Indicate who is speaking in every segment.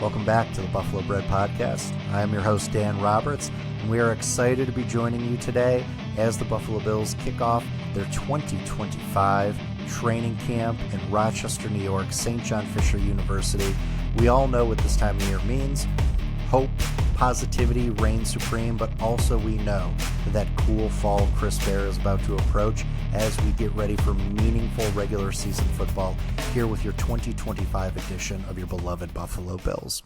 Speaker 1: Welcome back to the Buffalo Bred Podcast. I am your host, Dan Roberts, and we are excited to be joining you today as the Buffalo Bills kick off their 2025 training camp in Rochester, New York, St. John Fisher University. We all know what this time of year means. Hope, positivity reigns supreme, but also we know that cool fall crisp air is about to approach as we get ready for meaningful regular season football here with your 2025 edition of your beloved Buffalo Bills.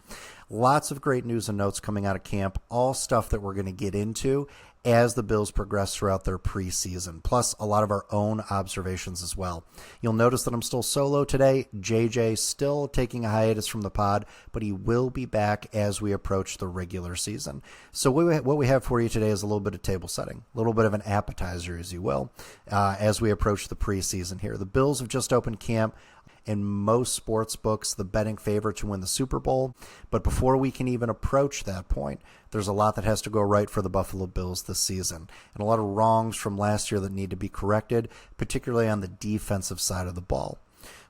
Speaker 1: Lots of great news and notes coming out of camp, all stuff that we're going to get into as the Bills progress throughout their preseason, plus a lot of our own observations as well. You'll notice that I'm still solo today. JJ still taking a hiatus from the pod, but he will be back as we approach the regular season. So what we have for you today is a little bit of table setting, a little bit of an appetizer, as you will, as we approach the preseason here. The Bills have just opened camp. In most sports books, the betting favorite to win the Super Bowl. But before we can even approach that point, there's a lot that has to go right for the Buffalo Bills this season, and a lot of wrongs from last year that need to be corrected, particularly on the defensive side of the ball.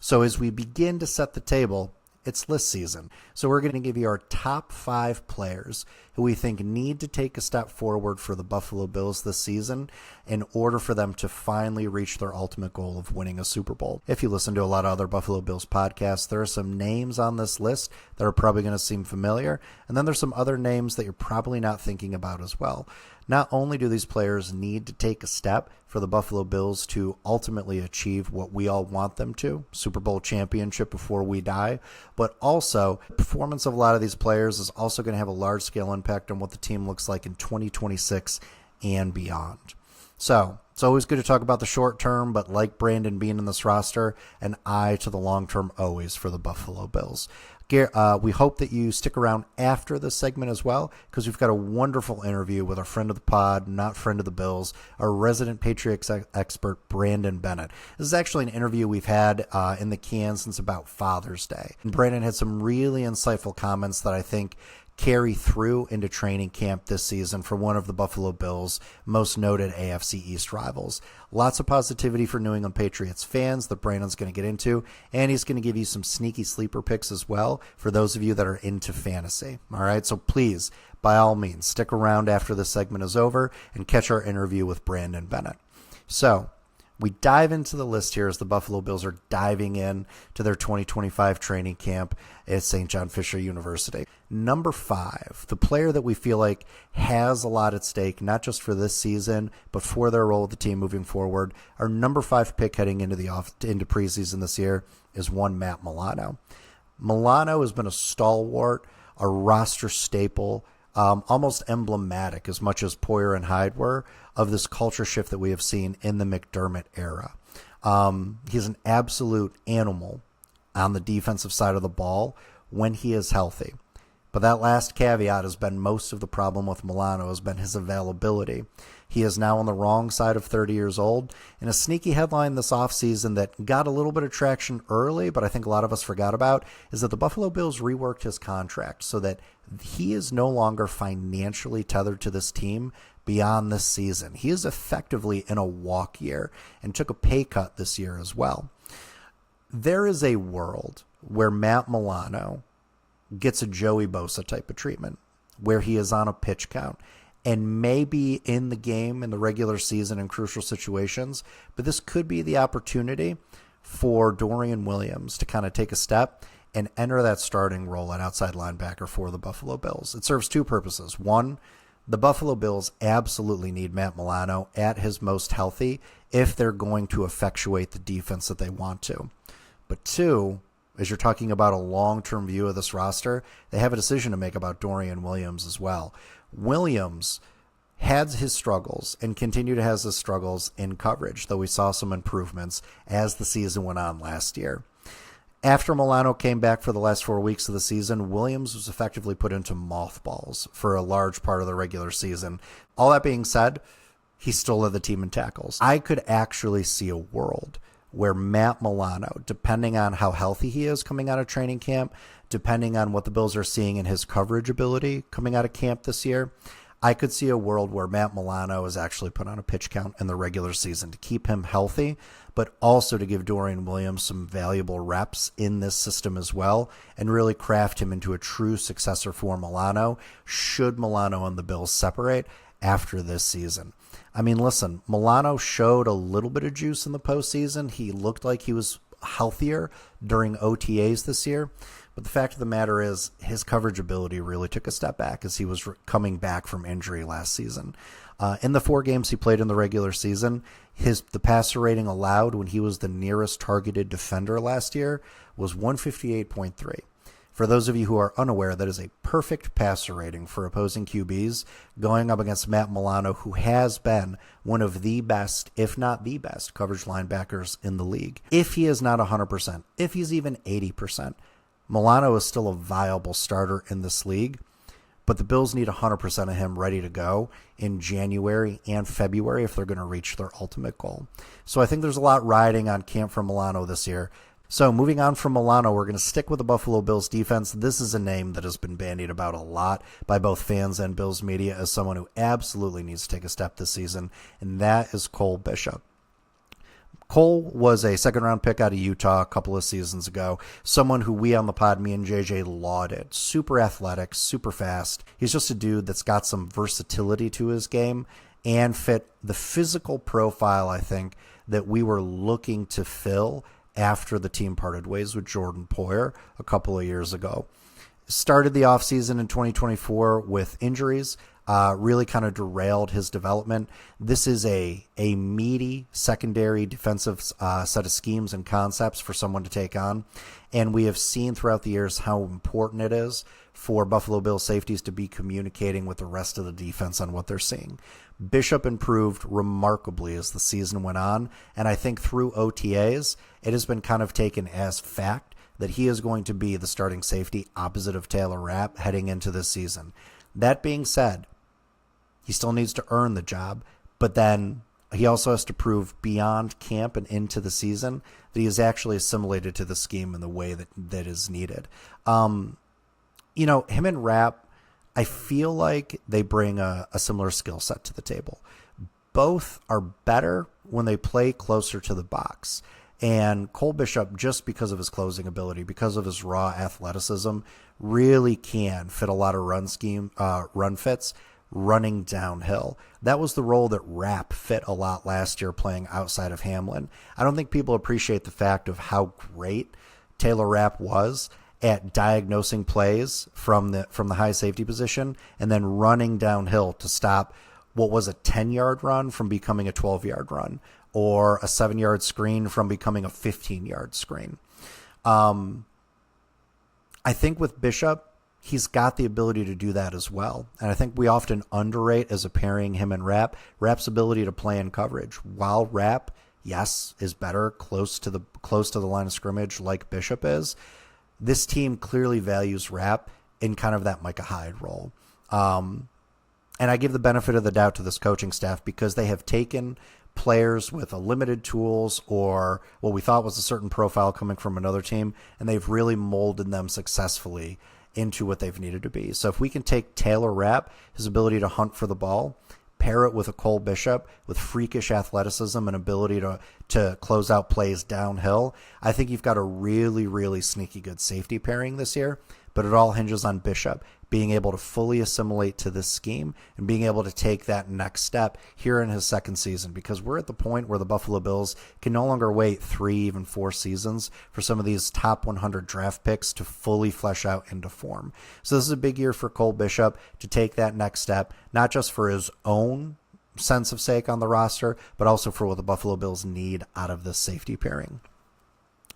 Speaker 1: So as we begin to set the table, it's list season. So we're going to give you our top 5 players who we think need to take a step forward for the Buffalo Bills this season in order for them to finally reach their ultimate goal of winning a Super Bowl. If you listen to a lot of other Buffalo Bills podcasts, there are some names on this list that are probably going to seem familiar, and then there's some other names that you're probably not thinking about as well. Not only do these players need to take a step for the Buffalo Bills to ultimately achieve what we all want them to, Super Bowl championship before we die, but also the performance of a lot of these players is also going to have a large-scale impact on what the team looks like in 2026 and beyond. So it's always good to talk about the short term, but like Brandon Beane in this roster, an eye to the long term always for the Buffalo Bills. We hope that you stick around after this segment as well, because we've got a wonderful interview with our friend of the pod, not friend of the Bills, our resident Patriots expert, Brandon Bennett. This is actually an interview we've had in the can since about Father's Day. And Brandon had some really insightful comments that I think carry through into training camp this season for one of the Buffalo Bills' most noted AFC East rivals. Lots of positivity for New England Patriots fans that Brandon's going to get into, and he's going to give you some sneaky sleeper picks as well for those of you that are into fantasy. All right, so please, by all means, stick around after this segment is over and catch our interview with Brandon Bennett. So we dive into the list here as the Buffalo Bills are diving in to their 2025 training camp at St. John Fisher University. Number 5, the player that we feel like has a lot at stake, not just for this season, but for their role with the team moving forward. Our number 5 pick heading into preseason this year is one Matt Milano. Milano has been a stalwart, a roster staple, almost emblematic as much as Poyer and Hyde were of this culture shift that we have seen in the McDermott era. He's an absolute animal on the defensive side of the ball when he is healthy. But that last caveat has been most of the problem with Milano has been his availability. He is now on the wrong side of 30 years old. And a sneaky headline this offseason that got a little bit of traction early, but I think a lot of us forgot about, is that the Buffalo Bills reworked his contract so that he is no longer financially tethered to this team beyond this season. He is effectively in a walk year and took a pay cut this year as well. There is a world where Matt Milano gets a Joey Bosa type of treatment, where he is on a pitch count and maybe in the game in the regular season in crucial situations, but this could be the opportunity for Dorian Williams to kind of take a step and enter that starting role at outside linebacker for the Buffalo Bills. It serves 2 purposes. One, the Buffalo Bills absolutely need Matt Milano at his most healthy if they're going to effectuate the defense that they want to. But 2, as you're talking about a long-term view of this roster, they have a decision to make about Dorian Williams as well. Williams had his struggles and continue to have his struggles in coverage, though we saw some improvements as the season went on last year. After Milano came back for the last 4 weeks of the season, Williams was effectively put into mothballs for a large part of the regular season. All that being said, he still led the team in tackles. I could actually see a world where Matt Milano, depending on how healthy he is coming out of training camp, depending on what the Bills are seeing in his coverage ability coming out of camp this year, I could see a world where Matt Milano is actually put on a pitch count in the regular season to keep him healthy, but also to give Dorian Williams some valuable reps in this system as well, and really craft him into a true successor for Milano, should Milano and the Bills separate after this season. I mean, listen, Milano showed a little bit of juice in the postseason. He looked like he was healthier during OTAs this year. But the fact of the matter is his coverage ability really took a step back as he was coming back from injury last season. In the 4 games he played in the regular season, the passer rating allowed when he was the nearest targeted defender last year was 158.3. For those of you who are unaware, that is a perfect passer rating for opposing QBs going up against Matt Milano, who has been one of the best, if not the best, coverage linebackers in the league. If he is not 100%, if he's even 80%, Milano is still a viable starter in this league, but the Bills need 100% of him ready to go in January and February if they're going to reach their ultimate goal. So I think there's a lot riding on camp for Milano this year. So moving on from Milano, we're going to stick with the Buffalo Bills defense. This is a name that has been bandied about a lot by both fans and Bills media as someone who absolutely needs to take a step this season, and that is Cole Bishop. Cole was a second-round pick out of Utah a couple of seasons ago, someone who we on the pod, me and JJ, lauded. Super athletic, super fast. He's just a dude that's got some versatility to his game and fit the physical profile, I think, that we were looking to fill after the team parted ways with Jordan Poyer a couple of years ago. Started the offseason in 2024 with injuries. Really kind of derailed his development. This is a meaty secondary defensive set of schemes and concepts for someone to take on. And we have seen throughout the years how important it is for Buffalo Bills safeties to be communicating with the rest of the defense on what they're seeing. Bishop improved remarkably as the season went on. And I think through OTAs, it has been kind of taken as fact that he is going to be the starting safety opposite of Taylor Rapp heading into this season. That being said, he still needs to earn the job, but then he also has to prove beyond camp and into the season that he is actually assimilated to the scheme in the way that is needed. Him and Rapp, I feel like they bring a similar skill set to the table. Both are better when they play closer to the box. And Cole Bishop, just because of his closing ability, because of his raw athleticism, really can fit a lot of run fits running downhill. That was the role that Rapp fit a lot last year playing outside of Hamlin. I don't think people appreciate the fact of how great Taylor Rapp was at diagnosing plays from the high safety position and then running downhill to stop what was a 10-yard run from becoming a 12-yard run, or a 7-yard screen from becoming a 15-yard screen. I think with Bishop, he's got the ability to do that as well. And I think we often underrate as a pairing him and Rapp, Rapp's ability to play in coverage. While Rapp, yes, is better close to the line of scrimmage like Bishop is, this team clearly values Rapp in kind of that Micah Hyde role. And I give the benefit of the doubt to this coaching staff because they have taken players with a limited tools or what we thought was a certain profile coming from another team, and they've really molded them successfulto into what they've needed to be. So if we can take Taylor Rapp, his ability to hunt for the ball, pair it with a Cole Bishop with freakish athleticism and ability to close out plays downhill, I think you've got a really, really sneaky good safety pairing this year. But it all hinges on Bishop being able to fully assimilate to this scheme and being able to take that next step here in his second season, because we're at the point where the Buffalo Bills can no longer wait 3, even 4 seasons for some of these top 100 draft picks to fully flesh out into form. So this is a big year for Cole Bishop to take that next step, not just for his own sense of sake on the roster, but also for what the Buffalo Bills need out of this safety pairing.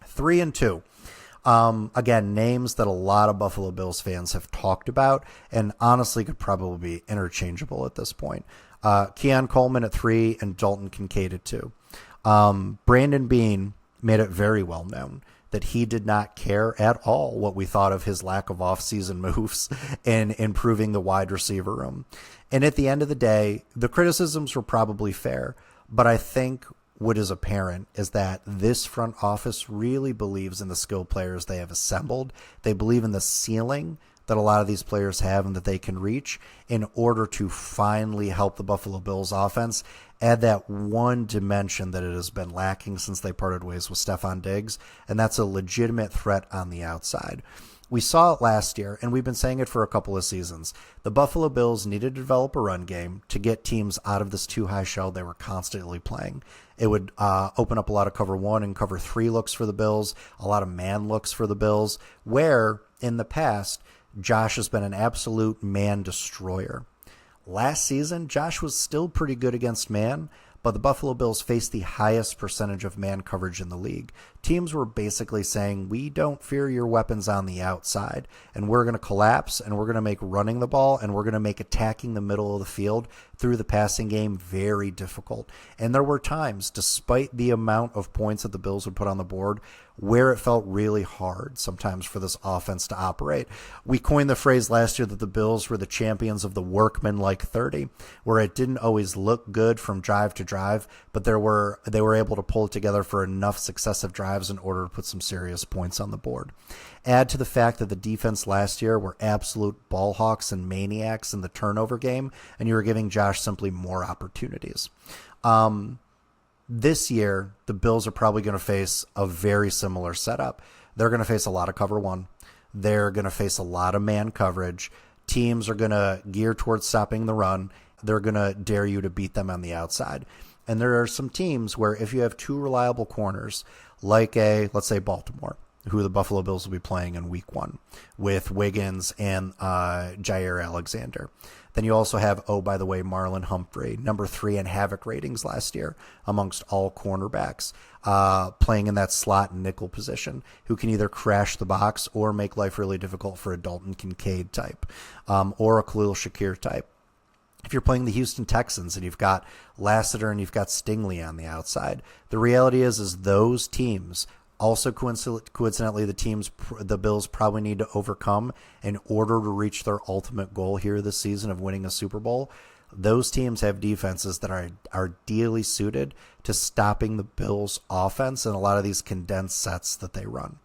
Speaker 1: 3 and 2. Again, names that a lot of Buffalo Bills fans have talked about and honestly could probably be interchangeable at this point. Keon Coleman at 3 and Dalton Kincaid at 2. Brandon Beane made it very well known that he did not care at all what we thought of his lack of offseason moves in improving the wide receiver room. And at the end of the day, the criticisms were probably fair, but I think what is apparent is that this front office really believes in the skill players they have assembled. They believe in the ceiling that a lot of these players have and that they can reach in order to finally help the Buffalo Bills offense add that one dimension that it has been lacking since they parted ways with Stefon Diggs, and that's a legitimate threat on the outside. We saw it last year, and we've been saying it for a couple of seasons. The Buffalo Bills needed to develop a run game to get teams out of this too high shell they were constantly playing. It would open up a lot of cover 1 and cover 3 looks for the Bills, a lot of man looks for the Bills, where in the past, Josh has been an absolute man destroyer. Last season, Josh was still pretty good against man, but the Buffalo Bills faced the highest percentage of man coverage in the league. Teams were basically saying, we don't fear your weapons on the outside, and we're going to collapse, and we're going to make running the ball, and we're going to make attacking the middle of the field through the passing game very difficult. And there were times, despite the amount of points that the Bills would put on the board, where it felt really hard sometimes for this offense to operate. We coined the phrase last year that the Bills were the champions of the workman-like 30, where it didn't always look good from drive to drive, but they were able to pull it together for enough successive drives in order to put some serious points on the board. Add to the fact that the defense last year were absolute ball hawks and maniacs in the turnover game, and you were giving Josh simply more opportunities. This year, the Bills are probably going to face a very similar setup. They're going to face a lot of cover 1. They're going to face a lot of man coverage. Teams are going to gear towards stopping the run. They're going to dare you to beat them on the outside. And there are some teams where if you have 2 reliable corners, like let's say Baltimore, who the Buffalo Bills will be playing in week 1 with Wiggins and Jair Alexander. Then you also have, oh, by the way, Marlon Humphrey, number 3 in Havoc ratings last year amongst all cornerbacks, playing in that slot and nickel position, who can either crash the box or make life really difficult for a Dalton Kincaid type, or a Khalil Shakir type. If you're playing the Houston Texans and you've got Lassiter and you've got Stingley on the outside, the reality is those teams, also coincidentally, the Bills probably need to overcome in order to reach their ultimate goal here this season of winning a Super Bowl. Those teams have defenses that are ideally suited to stopping the Bills' offense in a lot of these condensed sets that they run.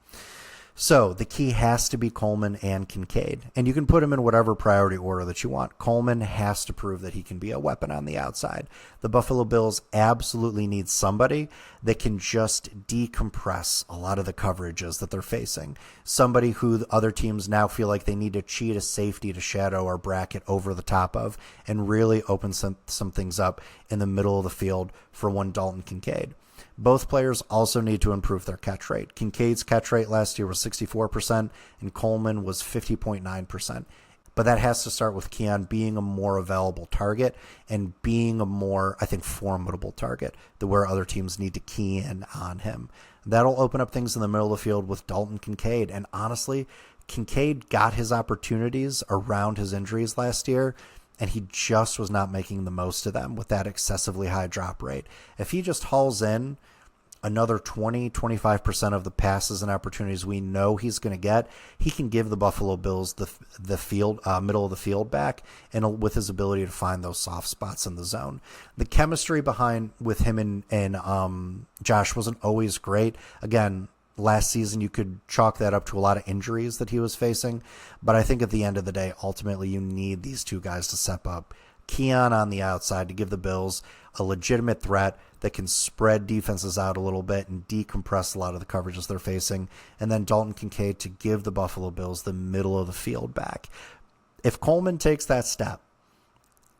Speaker 1: So the key has to be Coleman and Kincaid, and you can put them in whatever priority order that you want. Coleman has to prove that he can be a weapon on the outside. The Buffalo Bills absolutely need somebody that can just decompress a lot of the coverages that they're facing. Somebody who the other teams now feel like they need to cheat a safety to shadow or bracket over the top of and really open some things up in the middle of the field for one Dalton Kincaid. Both players also need to improve their catch rate. Kincaid's catch rate last year was 64%, and Coleman was 50.9%. But that has to start with Keon being a more available target and being a more, I think, formidable target, where other teams need to key in on him. That'll open up things in the middle of the field with Dalton Kincaid. And honestly, Kincaid got his opportunities around his injuries last year, and he just was not making the most of them with that excessively high drop rate. If he just hauls in another 20-25% of the passes and opportunities we know he's going to get, he can give the Buffalo Bills the field middle of the field back, and with his ability to find those soft spots in the zone. The chemistry behind with him and Josh wasn't always great. Again, last season you could chalk that up to a lot of injuries that he was facing, but I think at the end of the day, ultimately you need these two guys to step up. Keon on the outside to give the Bills a legitimate threat that can spread defenses out a little bit and decompress a lot of the coverages they're facing. And then Dalton Kincaid to give the Buffalo Bills the middle of the field back. If Coleman takes that step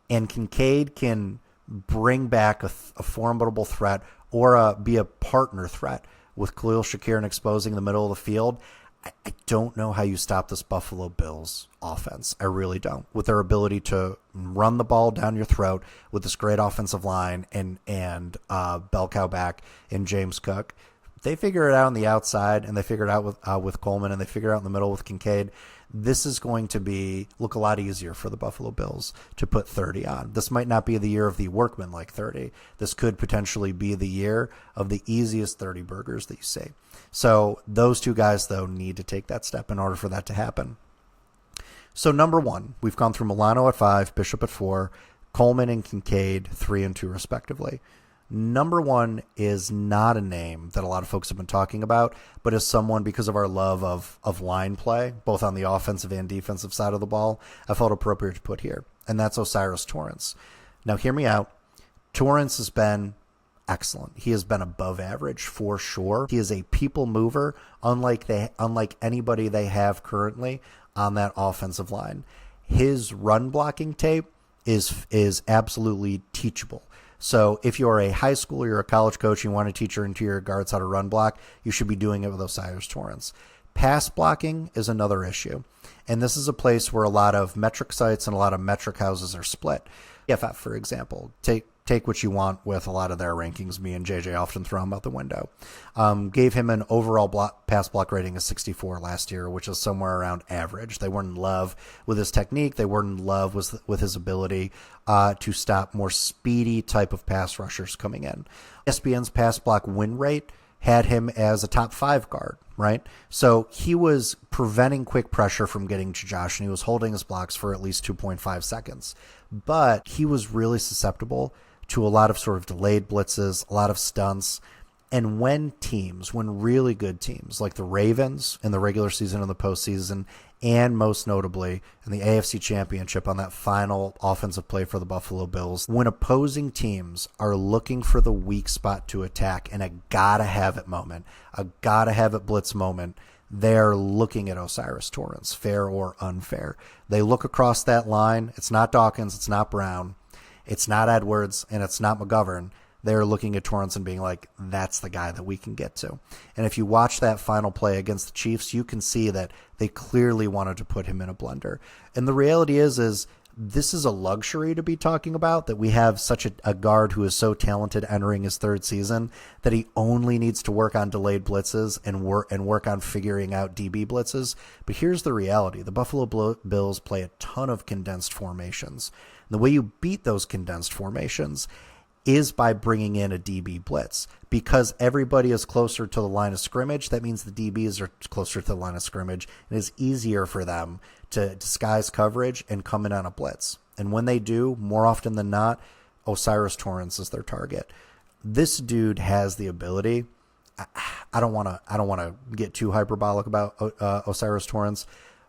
Speaker 1: and Kincaid can bring back a formidable threat or be a partner threat with Khalil Shakir and exposing the middle of the field, I don't know how you stop this Buffalo Bills offense. I really don't. With their ability to run the ball down your throat with this great offensive line and bell cow back in James Cook. They figure it out on the outside, and they figure it out with Coleman, and they figure it out in the middle with Kincaid. This is going to look a lot easier for the Buffalo Bills to put 30 on. This might not be the year of the workman-like 30. This could potentially be the year of the easiest 30 burgers that you see. So those two guys, though, need to take that step in order for that to happen. So number one, we've gone through Milano at 5, Bishop at 4, Coleman and Kincaid 3 and 2 respectively. Number one is not a name that a lot of folks have been talking about, but is someone, because of our love of line play, both on the offensive and defensive side of the ball, I felt appropriate to put here, and that's O'Cyrus Torrence. Now, hear me out. Torrence has been excellent. He has been above average for sure. He is a people mover, unlike anybody they have currently on that offensive line. His run blocking tape is absolutely teachable. So if you're a high school or you're a college coach and you want to teach your interior guards how to run block, you should be doing it with O'Cyrus Torrence. Pass blocking is another issue. And this is a place where a lot of metric sites and a lot of metric houses are split. PFF, for example, take what you want with a lot of their rankings. Me and JJ often throw them out the window. Gave him an overall pass block rating of 64 last year, which is somewhere around average. They weren't in love with his technique. They weren't in love with his ability to stop more speedy type of pass rushers coming in. ESPN's pass block win rate had him as a top 5 guard, right? So he was preventing quick pressure from getting to Josh, and he was holding his blocks for at least 2.5 seconds. But he was really susceptible to a lot of sort of delayed blitzes, a lot of stunts. And when really good teams like the Ravens in the regular season and the postseason, and most notably in the AFC Championship on that final offensive play for the Buffalo Bills, when opposing teams are looking for the weak spot to attack and a gotta-have-it moment, a gotta-have-it blitz moment, they're looking at O'Cyrus Torrence, fair or unfair. They look across that line. It's not Dawkins, it's not Brown, it's not Edwards, and it's not McGovern. They're looking at Torrence and being like, that's the guy that we can get to. And if you watch that final play against the Chiefs, you can see that they clearly wanted to put him in a blender. And the reality is this is a luxury to be talking about, that we have such a guard who is so talented entering his 3rd season that he only needs to work on delayed blitzes and work on figuring out DB blitzes. But here's the reality. The Buffalo Bills play a ton of condensed formations. And the way you beat those condensed formations is by bringing in a DB blitz. Because everybody is closer to the line of scrimmage, that means the DBs are closer to the line of scrimmage. It is easier for them to disguise coverage and come in on a blitz. And when they do, more often than not, O'Cyrus Torrence is their target. This dude has the ability. I don't want to get too hyperbolic about O'Cyrus Torrence,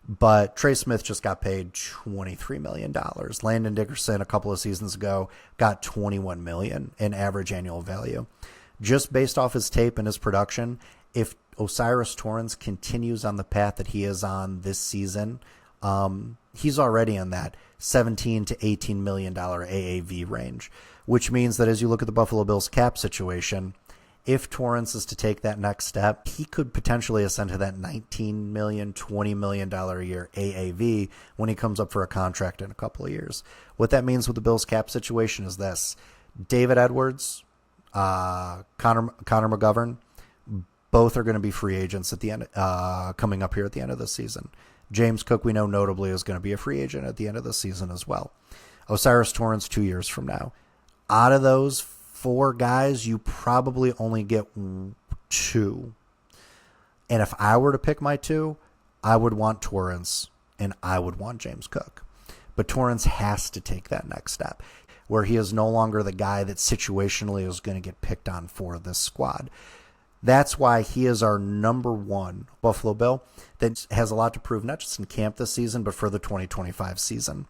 Speaker 1: but Trey Smith just got paid $23 million. Landon Dickerson a couple of seasons ago got $21 million in average annual value. Just based off his tape and his production, if O'Cyrus Torrence continues on the path that he is on this season, he's already in that $17 to $18 million AAV range, which means that as you look at the Buffalo Bills cap situation, if Torrence is to take that next step, he could potentially ascend to that $19 million, $20 million a year AAV when he comes up for a contract in a couple of years. What that means with the Bills cap situation is this. David Edwards, Connor McGovern, both are going to be free agents at the end, coming up here at the end of the season. James Cook, we know notably, is going to be a free agent at the end of the season as well. O'Cyrus Torrence 2 years from now. Out of those 4 guys, you probably only get 2. And if I were to pick my 2, I would want Torrence and I would want James Cook. But Torrence has to take that next step where he is no longer the guy that situationally is going to get picked on for this squad. That's why he is our number 1 Buffalo Bill that has a lot to prove, not just in camp this season, but for the 2025 season.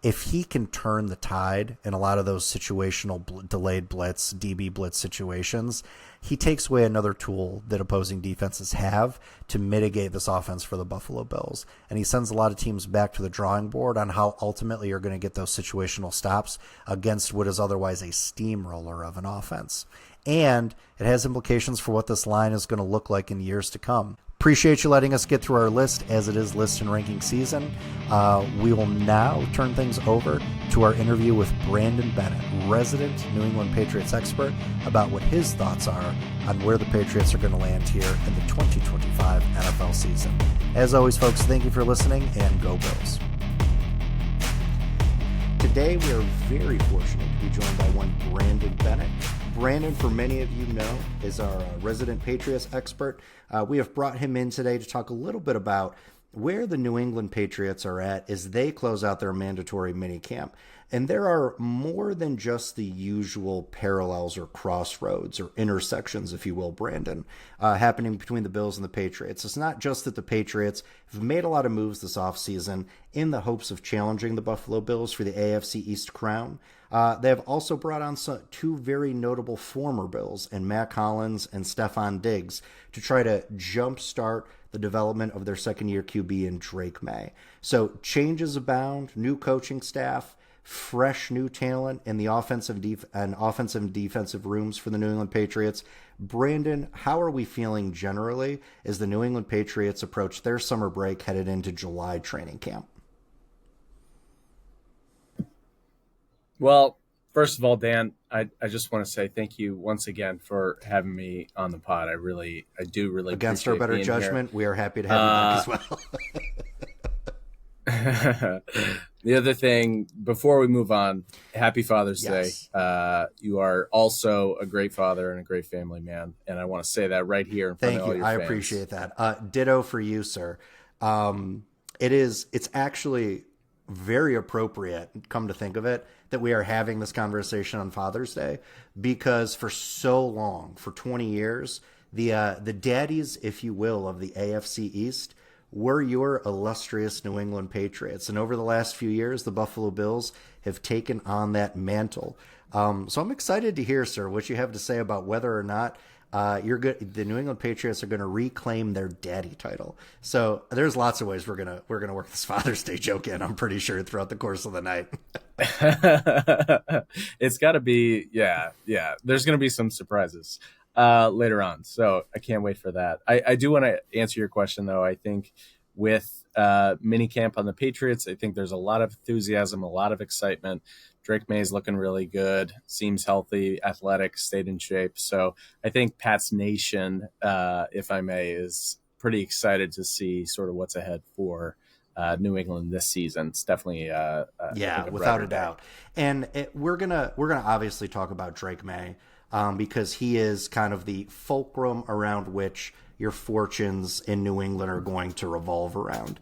Speaker 1: If he can turn the tide in a lot of those situational delayed blitz, DB blitz situations, he takes away another tool that opposing defenses have to mitigate this offense for the Buffalo Bills. And he sends a lot of teams back to the drawing board on how ultimately you're going to get those situational stops against what is otherwise a steamroller of an offense. And it has implications for what this line is going to look like in years to come. Appreciate you letting us get through our list as it is list and ranking season. We will now turn things over to our interview with Brandon Bennett, resident New England Patriots expert, about what his thoughts are on where the Patriots are going to land here in the 2025 NFL season. As always, folks, thank you for listening, and go Bills. Today, we are very fortunate to be joined by one Brandon Bennett. Brandon, for many of you know, is our resident Patriots expert. We have brought him in today to talk a little bit about where the New England Patriots are at is they close out their mandatory minicamp. And there are more than just the usual parallels or crossroads or intersections, if you will, Brandon, happening between the Bills and the Patriots. It's not just that the Patriots have made a lot of moves this offseason in the hopes of challenging the Buffalo Bills for the AFC East crown. They have also brought on two very notable former Bills in Matt Collins and Stefon Diggs to try to jumpstart the development of their second-year QB in Drake May. So changes abound, new coaching staff, fresh new talent in the offensive and defensive rooms for the New England Patriots. Brandon, how are we feeling generally as the New England Patriots approach their summer break headed into July training camp?
Speaker 2: Well, first of all, Dan, I just want to say thank you once again for having me on the pod. I do really
Speaker 1: against our better judgment,
Speaker 2: here.
Speaker 1: We are happy to have you back
Speaker 2: as well. The other thing, before we move on, happy Father's Day. You are also a great father and a great family man, and I want to say that right here in front of all your fans.
Speaker 1: I appreciate that. Ditto for you, sir. It's actually very appropriate, come to think of it, that we are having this conversation on Father's Day, because for so long, for 20 years, the daddies, if you will, of the AFC East were your illustrious New England Patriots. And over the last few years, the Buffalo Bills have taken on that mantle. So I'm excited to hear, sir, what you have to say about whether or not the New England Patriots are going to reclaim their daddy title. So there's lots of ways we're gonna work this Father's Day joke in, I'm pretty sure, throughout the course of the night.
Speaker 2: It's got to be, yeah. There's going to be some surprises later on, so I can't wait for that. I do want to answer your question, though. I think with minicamp on the Patriots, I think there's a lot of enthusiasm, a lot of excitement. Drake May is looking really good, seems healthy, athletic, stayed in shape. So I think Pat's Nation, if I may, is pretty excited to see sort of what's ahead for New England this season. It's definitely
Speaker 1: without a doubt. And we're gonna obviously talk about Drake May because he is kind of the fulcrum around which your fortunes in New England are going to revolve around.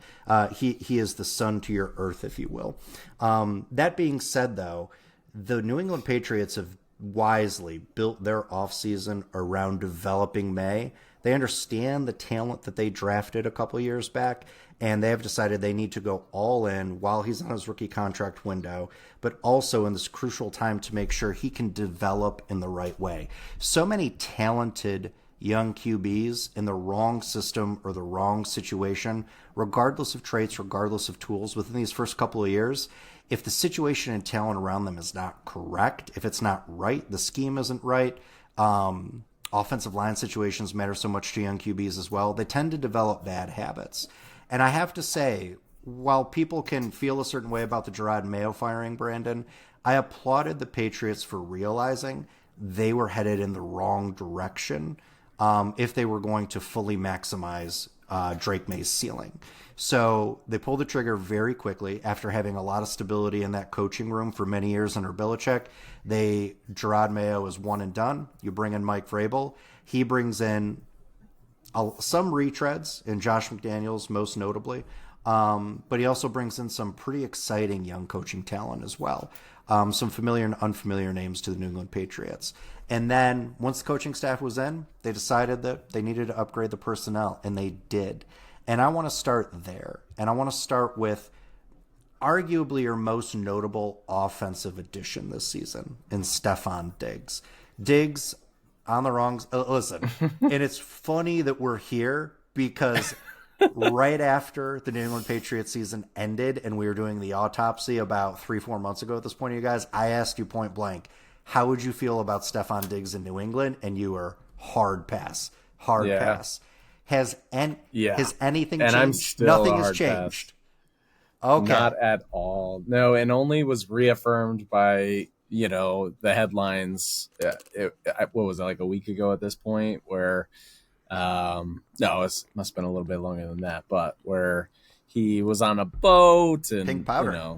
Speaker 1: He is the sun to your earth, if you will. That being said, though, the New England Patriots have wisely built their offseason around developing May. They understand the talent that they drafted a couple years back, and they have decided they need to go all in while he's on his rookie contract window, but also in this crucial time to make sure he can develop in the right way. So many talented young QBs in the wrong system or the wrong situation, regardless of traits, regardless of tools, within these first couple of years, if the situation and talent around them is not correct, if it's not right, the scheme isn't right, offensive line situations matter so much to young QBs as well, they tend to develop bad habits. And I have to say, while people can feel a certain way about the Jerod Mayo firing, Brandon, I applauded the Patriots for realizing they were headed in the wrong direction if they were going to fully maximize Drake May's ceiling. So they pulled the trigger very quickly after having a lot of stability in that coaching room for many years under Belichick. Jerod Mayo is one and done. You bring in Mike Vrabel. He brings in some retreads in Josh McDaniels, most notably. But he also brings in some pretty exciting young coaching talent as well. Some familiar and unfamiliar names to the New England Patriots. And then once the coaching staff was in, they decided that they needed to upgrade the personnel, and they did. And I want to start there. And I want to start with arguably your most notable offensive addition this season in Stefon Diggs. Diggs on the wrong... listen, and it's funny that we're here because right after the New England Patriots season ended and we were doing the autopsy about 3-4 months ago at this point, you guys, I asked you point blank, how would you feel about Stefon Diggs in New England? And you were hard pass. Has anything
Speaker 2: and
Speaker 1: changed?
Speaker 2: I'm still
Speaker 1: Nothing has changed.
Speaker 2: Pass. Okay. Not at all. No, and only was reaffirmed by, the headlines. What was it, like a week ago at this point, where no, it must have been a little bit longer than that, but where he was on a boat and
Speaker 1: pink powder.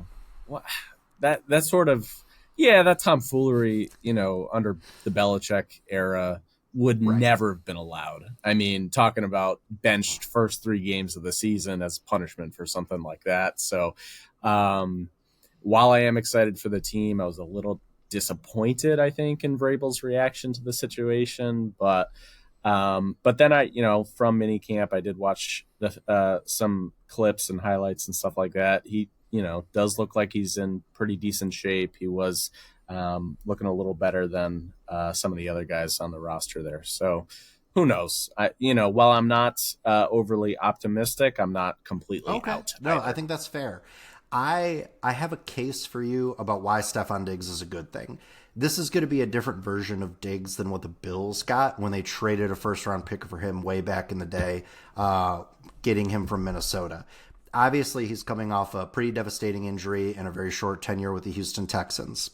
Speaker 2: That sort of, that tomfoolery, under the Belichick era, would
Speaker 1: Right.
Speaker 2: never have been allowed. I mean, talking about benched first 3 games of the season as punishment for something like that. So, while I am excited for the team, I was a little disappointed, I think, in Vrabel's reaction to the situation. But then from minicamp, I did watch some clips and highlights and stuff like that. He, does look like he's in pretty decent shape. He was looking a little better than some of the other guys on the roster there. So who knows? While I'm not overly optimistic, I'm not completely
Speaker 1: Okay.
Speaker 2: out
Speaker 1: No, I
Speaker 2: either.
Speaker 1: think that's fair. I have a case for you about why Stefon Diggs is a good thing. This is going to be a different version of Diggs than what the Bills got when they traded a first round pick for him way back in the day, getting him from Minnesota. Obviously, he's coming off a pretty devastating injury and a very short tenure with the Houston Texans.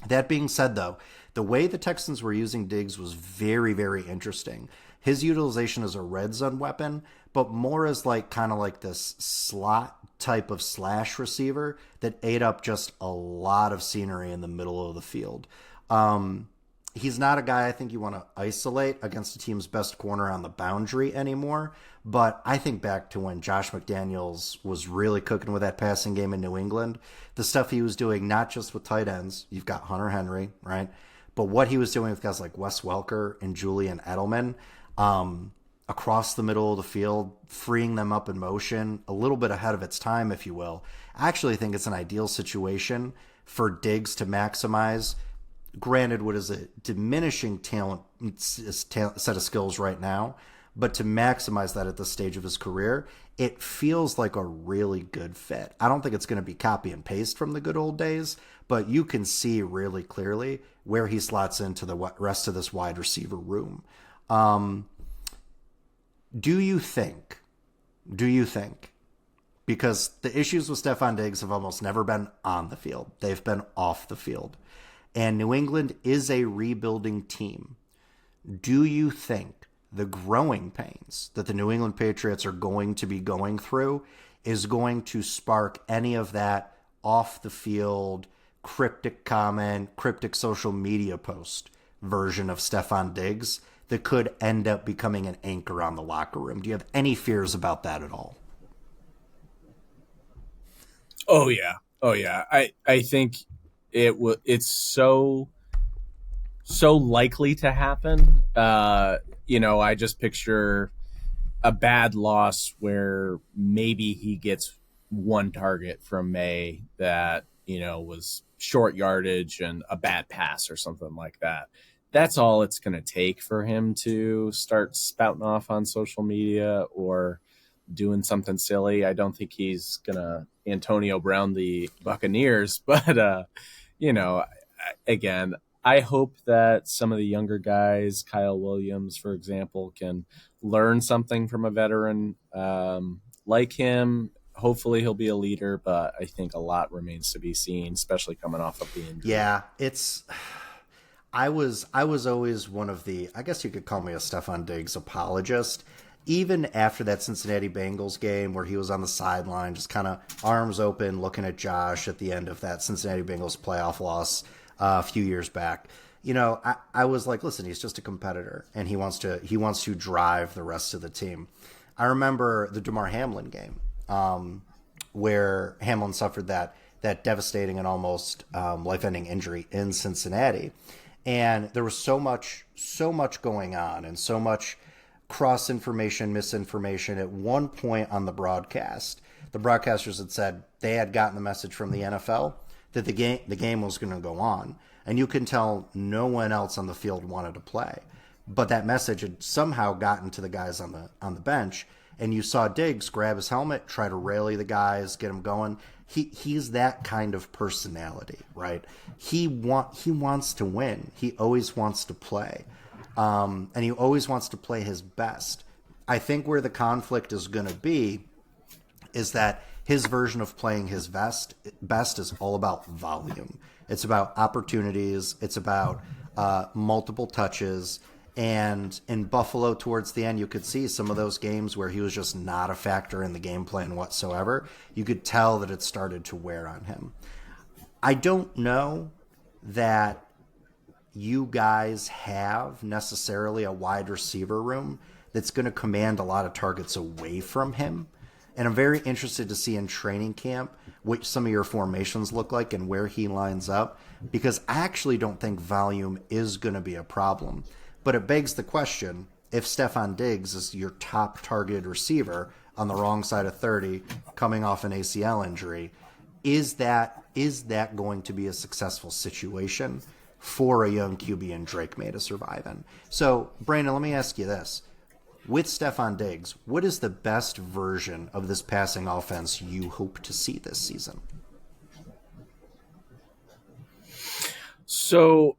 Speaker 1: That being said, though, the way the Texans were using Diggs was very, very interesting. His utilization as a red zone weapon, but more as like kind of like this slot type of slash receiver that ate up just a lot of scenery in the middle of the field. He's not a guy I think you want to isolate against a team's best corner on the boundary anymore. But I think back to when Josh McDaniels was really cooking with that passing game in New England, the stuff he was doing, not just with tight ends, you've got Hunter Henry, right? But what he was doing with guys like Wes Welker and Julian Edelman, across the middle of the field, freeing them up in motion, a little bit ahead of its time, if you will. I actually think it's an ideal situation for Diggs to maximize. Granted, what is a diminishing set of skills right now, but to maximize that at this stage of his career, it feels like a really good fit. I don't think it's going to be copy and paste from the good old days, but you can see really clearly where he slots into the rest of this wide receiver room. Do you think, because the issues with Stefon Diggs have almost never been on the field, they've been off the field, and New England is a rebuilding team. Do you think the growing pains that the New England Patriots are going to be going through is going to spark any of that off the field, cryptic comment, cryptic social media post version of Stefon Diggs that could end up becoming an anchor on the locker room? Do you have any fears about that at all?
Speaker 2: Oh yeah. Oh yeah. I think it's so likely to happen. I just picture a bad loss where maybe he gets one target from May that, was short yardage and a bad pass or something like that. That's all it's going to take for him to start spouting off on social media or doing something silly. I don't think he's going to Antonio Brown the Buccaneers, but, again, I hope that some of the younger guys, Kyle Williams, for example, can learn something from a veteran like him. Hopefully he'll be a leader, but I think a lot remains to be seen, especially coming off of the injury.
Speaker 1: Yeah, I was always one of the, I guess you could call me a Stefon Diggs apologist. Even after that Cincinnati Bengals game where he was on the sideline, just kind of arms open, looking at Josh at the end of that Cincinnati Bengals playoff loss a few years back. I was like, listen, he's just a competitor, and he wants to drive the rest of the team. I remember the Damar Hamlin game, where Hamlin suffered that devastating and almost life-ending injury in Cincinnati, and there was so much going on and so much cross information, misinformation. At one point on the broadcast, the broadcasters had said they had gotten the message from the NFL that the game was going to go on, and you can tell no one else on the field wanted to play, but that message had somehow gotten to the guys on the bench, and you saw Diggs grab his helmet, try to rally the guys, get them going. He's that kind of personality, right? He wants to win. He always wants to play, and he always wants to play his best. I think where the conflict is going to be is that his version of playing his best is all about volume. It's about opportunities. It's about multiple touches. And in Buffalo, towards the end, you could see some of those games where he was just not a factor in the game plan whatsoever. You could tell that it started to wear on him. I don't know that you guys have necessarily a wide receiver room that's going to command a lot of targets away from him. And I'm very interested to see in training camp what some of your formations look like and where he lines up, because I actually don't think volume is going to be a problem. But it begs the question, if Stefon Diggs is your top targeted receiver on the wrong side of 30 coming off an ACL injury, is that going to be a successful situation for a young QB in Drake May to survive in? So, Brandon, let me ask you this. With Stefon Diggs, what is the best version of this passing offense you hope to see this season?
Speaker 2: So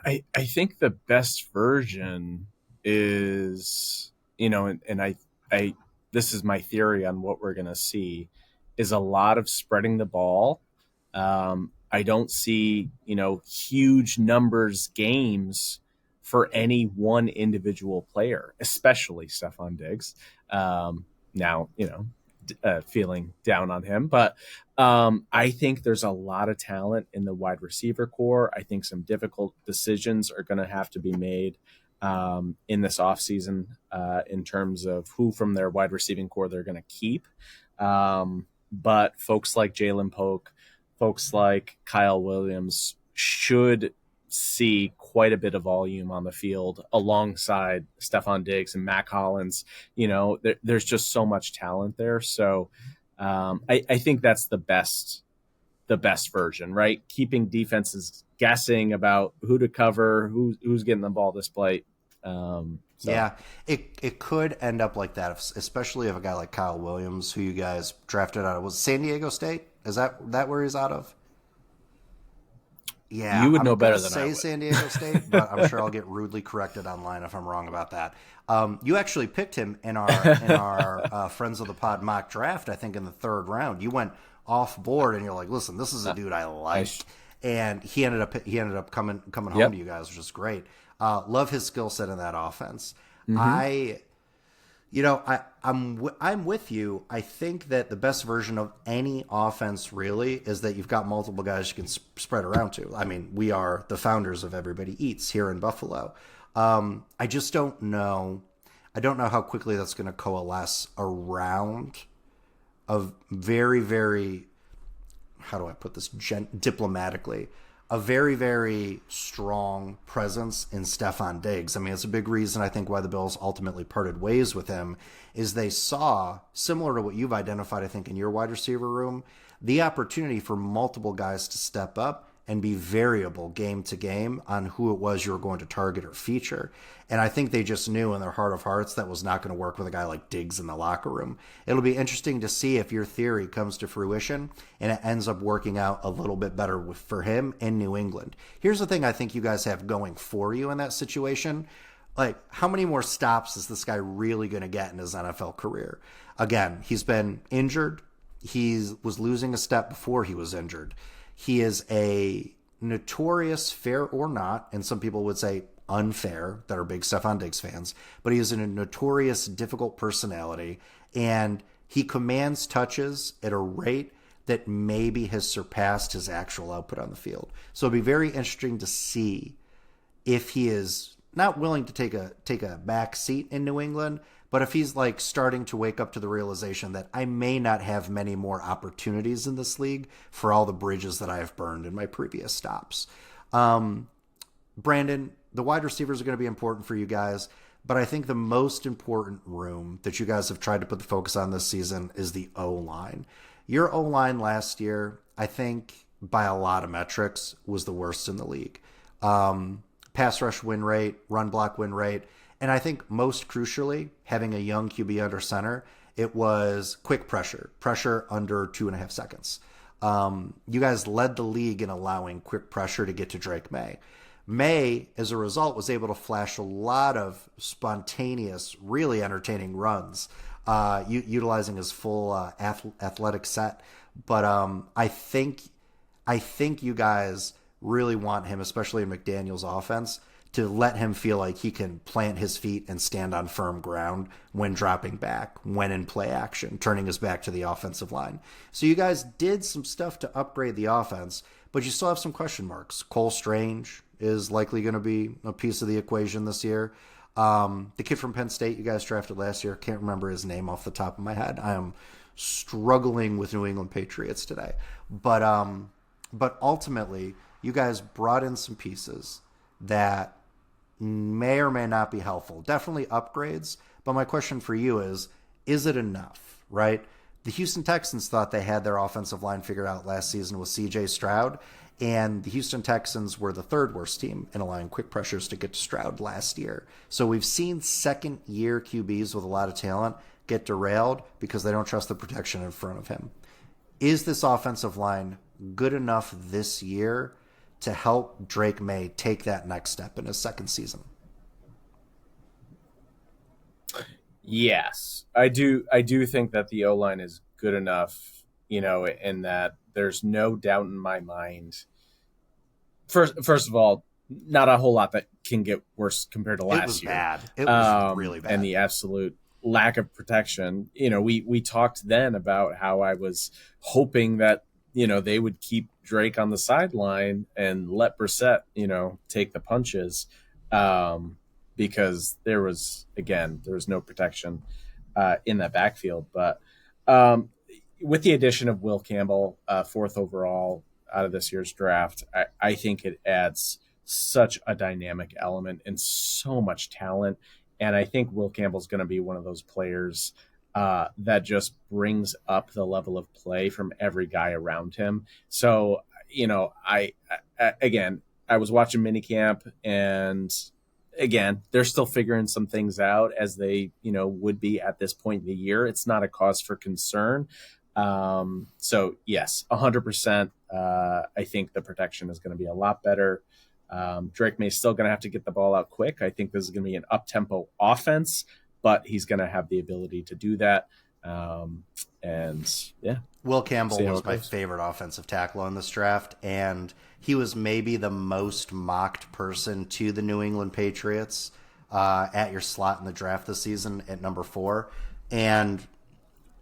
Speaker 2: I think the best version is, and I this is my theory on what we're going to see, is a lot of spreading the ball. I don't see, huge numbers games for any one individual player, especially Stefon Diggs. Now, feeling down on him, but I think there's a lot of talent in the wide receiver core. I think some difficult decisions are going to have to be made in this offseason in terms of who from their wide receiving core they're going to keep. But folks like Jalen Polk, folks like Kyle Williams should see quite a bit of volume on the field alongside Stefon Diggs and Mac Hollins. There's just so much talent there. So I think that's the best version, right? Keeping defenses guessing about who to cover, who's getting the ball this play.
Speaker 1: Yeah, it could end up like that, especially if a guy like Kyle Williams, who you guys drafted out of, was San Diego State? Is that where he's out of? Yeah,
Speaker 2: you would know better than I would.
Speaker 1: San Diego State, but I'm sure I'll get rudely corrected online if I'm wrong about that. You actually picked him in our Friends of the Pod mock draft, I think, in the 3rd round. You went off board, and you're like, "Listen, this is a dude I like," and he ended up coming home to you guys, which is great. Love his skill set in that offense. Mm-hmm. I'm with you. I think that the best version of any offense really is that you've got multiple guys you can spread around to. I mean, we are the founders of Everybody Eats here in Buffalo. I just don't know. I don't know how quickly that's going to coalesce around a very, very, how do I put this diplomatically, a very, very strong presence in Stefon Diggs. I mean, it's a big reason, I think, why the Bills ultimately parted ways with him, is they saw, similar to what you've identified, I think, in your wide receiver room, the opportunity for multiple guys to step up and be variable game to game on who it was you were going to target or feature. And I think they just knew in their heart of hearts that was not going to work with a guy like Diggs in the locker room. It'll be interesting to see if your theory comes to fruition and it ends up working out a little bit better for him in New England. Here's the thing I think you guys have going for you in that situation. Like, how many more stops is this guy really going to get in his NFL career? Again, he's been injured. He was losing a step before he was injured. He is a notorious, fair or not, and some people would say unfair, that are big Stefon Diggs fans, but he is a notorious, difficult personality, and he commands touches at a rate that maybe has surpassed his actual output on the field. So it'll be very interesting to see if he is not willing to take a back seat in New England, but if he's like starting to wake up to the realization that I may not have many more opportunities in this league for all the bridges that I have burned in my previous stops. Brandon, the wide receivers are going to be important for you guys, but I think the most important room that you guys have tried to put the focus on this season is the O-line. Your O-line last year, I think by a lot of metrics, was the worst in the league. Pass rush win rate, run block win rate, and I think most crucially, having a young QB under center, it was quick pressure under 2.5 seconds. You guys led the league in allowing quick pressure to get to Drake May. May, as a result, was able to flash a lot of spontaneous, really entertaining runs, utilizing his full athletic set. But I think you guys really want him, especially in McDaniel's offense, to let him feel like he can plant his feet and stand on firm ground when dropping back, when in play action, turning his back to the offensive line. So you guys did some stuff to upgrade the offense, but you still have some question marks. Cole Strange, is likely going to be a piece of the equation this year. The kid from Penn State you guys drafted last year, can't remember his name off the top of my head. I am struggling with New England Patriots today. But ultimately, you guys brought in some pieces that may or may not be helpful. Definitely upgrades. But my question for you is it enough, right? The Houston Texans thought they had their offensive line figured out last season with C.J. Stroud, and the Houston Texans were the third worst team in allowing quick pressures to get to Stroud last year. So we've seen second-year QBs with a lot of talent get derailed because they don't trust the protection in front of him. Is this offensive line good enough this year to help Drake May take that next step in his second season?
Speaker 2: Yes, I do. I do think that the O-line is good enough, and that there's no doubt in my mind. First of all, not a whole lot that can get worse compared to last year.
Speaker 1: Bad. It was really bad.
Speaker 2: And the absolute lack of protection. We talked then about how I was hoping that, they would keep Drake on the sideline and let Brissett, take the punches. Because there was no protection in that backfield. But with the addition of Will Campbell, fourth overall out of this year's draft, I think it adds such a dynamic element and so much talent. And I think Will Campbell's going to be one of those players that just brings up the level of play from every guy around him. So, I was watching minicamp, and again, they're still figuring some things out, as they, would be at this point in the year. It's not a cause for concern. So yes, 100%. I think the protection is going to be a lot better. Drake May still going to have to get the ball out quick. I think this is going to be an up-tempo offense, but he's going to have the ability to do that.
Speaker 1: Will Campbell was my favorite offensive tackle in this draft, and he was maybe the most mocked person to the New England Patriots at your slot in the draft this season at number 4. And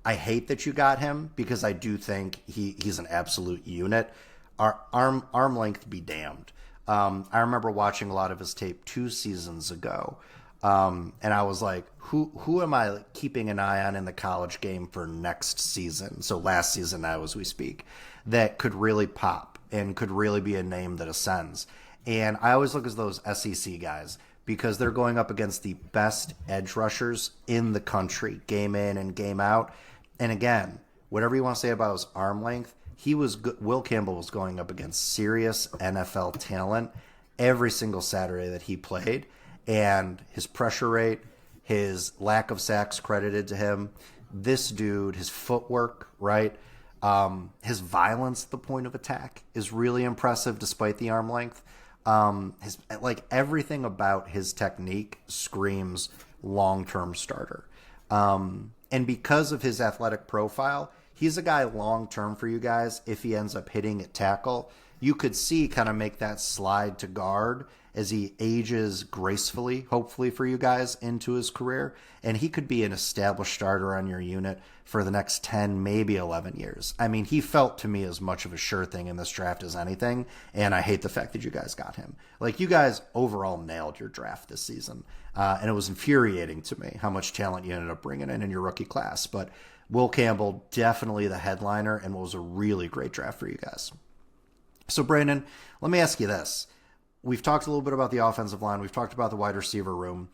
Speaker 1: I hate that you got him, because I do think he's an absolute unit. Our arm length be damned. I remember watching a lot of his tape 2 seasons ago, and I was like, who am I keeping an eye on in the college game for next season? So last season now, as we speak, that could really pop and could really be a name that ascends. And I always look at those SEC guys, because they're going up against the best edge rushers in the country, game in and game out. And again, whatever you want to say about his arm length, Will Campbell was going up against serious NFL talent every single Saturday that he played. And his pressure rate, his lack of sacks credited to him, this dude, his footwork, right? His violence at the point of attack is really impressive despite the arm length. Everything about his technique screams long-term starter. And because of his athletic profile, he's a guy long-term for you guys. If he ends up hitting at tackle, you could see kind of make that slide to guard as he ages gracefully, hopefully for you guys, into his career. And he could be an established starter on your unit for the next 10, maybe 11 years. I mean, he felt to me as much of a sure thing in this draft as anything, and I hate the fact that you guys got him. You guys overall nailed your draft this season, and it was infuriating to me how much talent you ended up bringing in your rookie class. But Will Campbell, definitely the headliner, and was a really great draft for you guys. So, Brandon, let me ask you this. We've talked a little bit about the offensive line. We've talked about the wide receiver room.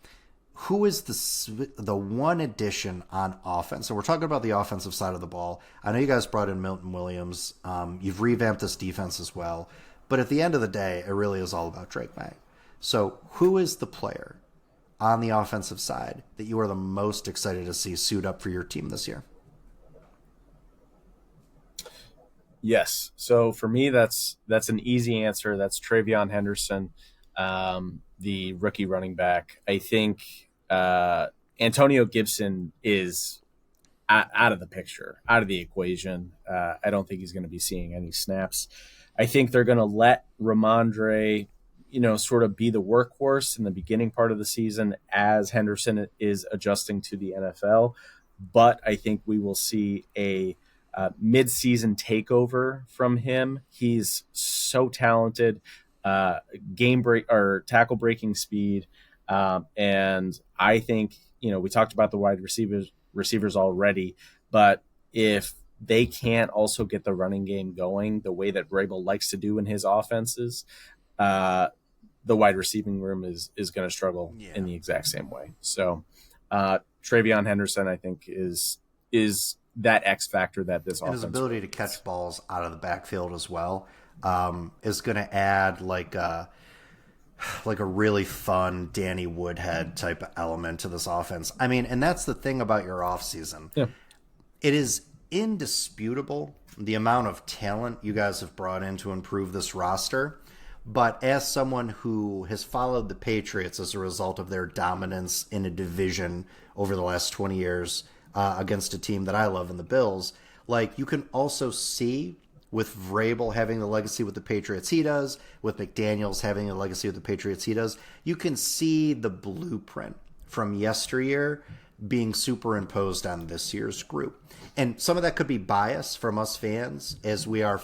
Speaker 1: Who is the one addition on offense? So we're talking about the offensive side of the ball. I know you guys brought in Milton Williams. You've revamped this defense as well. But at the end of the day, it really is all about Drake May. So who is the player on the offensive side that you are the most excited to see suit up for your team this year?
Speaker 2: Yes. So for me, that's an easy answer. That's TreVeyon Henderson, the rookie running back. I think Antonio Gibson is out of the picture, out of the equation. I don't think he's going to be seeing any snaps. I think they're going to let Ramondre, sort of be the workhorse in the beginning part of the season as Henderson is adjusting to the NFL. But I think we will see a mid-season takeover from him. He's so talented. game break or tackle breaking speed. And I think, we talked about the wide receivers already, but if they can't also get the running game going the way that Vrabel likes to do in his offenses, the wide receiving room is going to struggle in the exact same way. So TreVeyon Henderson, I think, is that X factor that this offense,
Speaker 1: his ability to catch balls out of the backfield as well, is going to add like a really fun Danny Woodhead type of element to this offense. I mean, and that's the thing about your offseason.
Speaker 2: Yeah.
Speaker 1: It is indisputable the amount of talent you guys have brought in to improve this roster. But as someone who has followed the Patriots as a result of their dominance in a division over the last 20 years against a team that I love in the Bills, like, you can also see with Vrabel having the legacy with the Patriots he does, with McDaniels having the legacy with the Patriots he does, you can see the blueprint from yesteryear being superimposed on this year's group. And some of that could be bias from us fans, as we are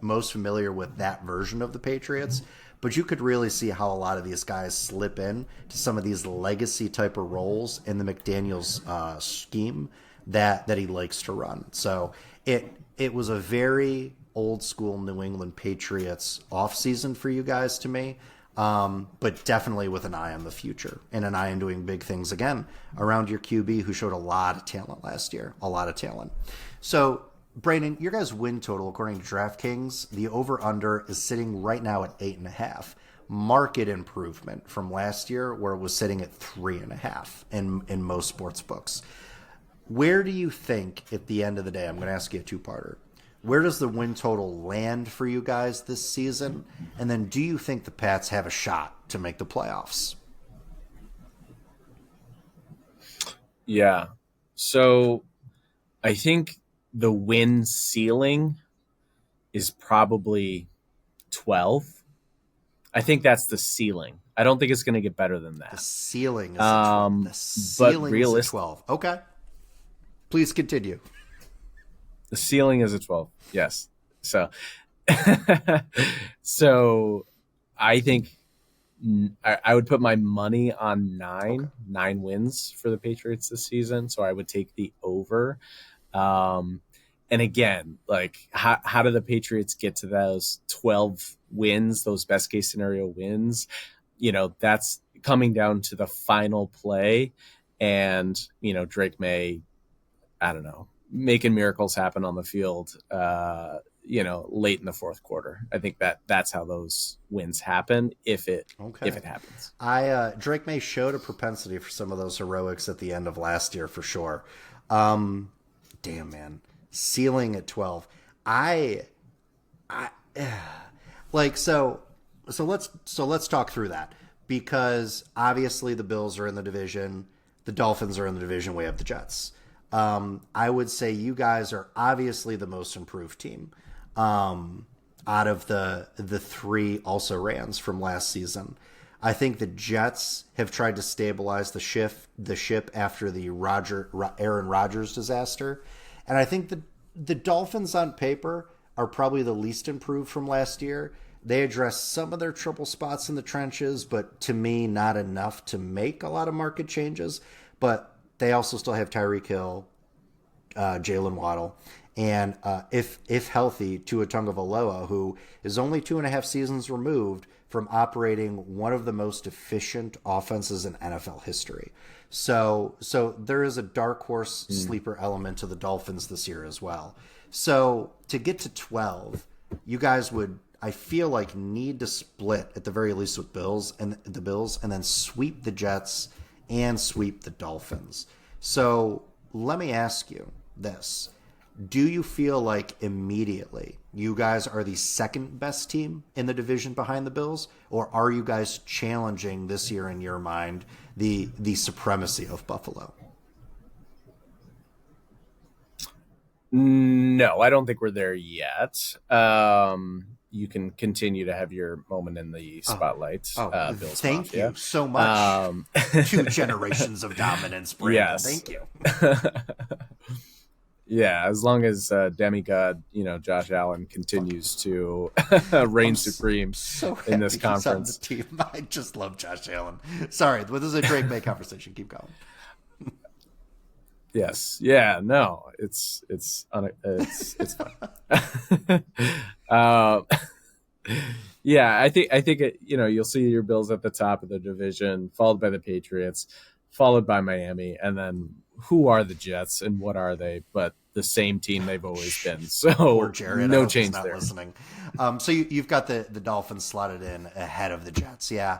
Speaker 1: most familiar with that version of the Patriots. But you could really see how a lot of these guys slip in to some of these legacy type of roles in the McDaniels scheme that he likes to run. So it was a very old school New England Patriots offseason for you guys to me. But definitely with an eye on the future and an eye on doing big things again around your QB, who showed a lot of talent last year, a lot of talent. So, Brandon, your guys' win total, according to DraftKings, the over-under is sitting right now at 8.5. Market improvement from last year, where it was sitting at 3.5 in most sports books. Where do you think, at the end of the day, I'm going to ask you a two-parter, where does the win total land for you guys this season? And then do you think the Pats have a shot to make the playoffs?
Speaker 2: Yeah. So I think the win ceiling is probably 12. I think that's the ceiling. I don't think it's going to get better than that.
Speaker 1: The ceiling is a 12. The ceiling is a 12. Okay. Please continue.
Speaker 2: The ceiling is a 12. Yes. So, so I think I would put my money on nine wins for the Patriots this season. So I would take the over. And again, like, how do the Patriots get to those 12 wins, those best case scenario wins? That's coming down to the final play, and, Drake May, I don't know, making miracles happen on the field, late in the fourth quarter. I think that's how those wins happen, if it happens.
Speaker 1: Drake May showed a propensity for some of those heroics at the end of last year, for sure. Damn, man. Ceiling at 12. So let's talk through that, because obviously the Bills are in the division, the Dolphins are in the division, we have the Jets. I would say you guys are obviously the most improved team out of the three also-rans from last season. I think the Jets have tried to stabilize the ship after the Aaron Rodgers disaster. And I think the Dolphins on paper are probably the least improved from last year. They addressed some of their trouble spots in the trenches, but to me, not enough to make a lot of market changes. But they also still have Tyreek Hill, Jalen Waddle, and if healthy, Tua Tagovailoa, who is only 2.5 seasons removed from operating one of the most efficient offenses in NFL history. So there is a dark horse sleeper element to the Dolphins this year as well. So to get to 12, you guys would, I feel like, need to split at the very least with the Bills, and then sweep the Jets and sweep the Dolphins. So let me ask you this. Do you feel like immediately you guys are the second best team in the division behind the Bills, or are you guys challenging this year in your mind the supremacy of Buffalo?
Speaker 2: No, I don't think we're there yet. You can continue to have your moment in the spotlight. Bills
Speaker 1: thank
Speaker 2: Mafia.
Speaker 1: you so much. 2 generations of dominance, Brandon.
Speaker 2: Yes.
Speaker 1: Thank you.
Speaker 2: Yeah, as long as demigod, Josh Allen continues to reign supreme
Speaker 1: so
Speaker 2: in this
Speaker 1: happy he's on the
Speaker 2: conference.
Speaker 1: team. I just love Josh Allen. Sorry, this is a Drake May conversation. Keep going.
Speaker 2: Yes. Yeah. No. It's fun. uh, yeah. I think you'll see your Bills at the top of the division, followed by the Patriots, followed by Miami, and then who are the Jets and what are they? But the same team they've always been.
Speaker 1: Poor
Speaker 2: So
Speaker 1: Jared. I
Speaker 2: no
Speaker 1: hope he's
Speaker 2: change
Speaker 1: not
Speaker 2: there.
Speaker 1: listening. So you've got the Dolphins slotted in ahead of the Jets. Yeah,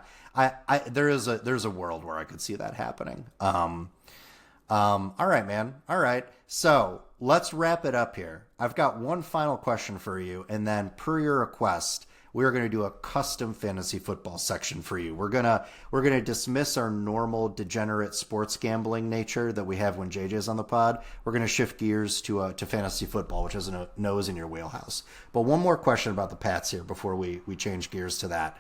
Speaker 1: there's a world where I could see that happening. All right, man. All right. So let's wrap it up here. I've got one final question for you, and then per your request, we're going to do a custom fantasy football section for you. We're gonna dismiss our normal degenerate sports gambling nature that we have when JJ's on the pod. We're gonna shift gears to fantasy football, which is a nose in your wheelhouse. But one more question about the Pats here before we change gears to that.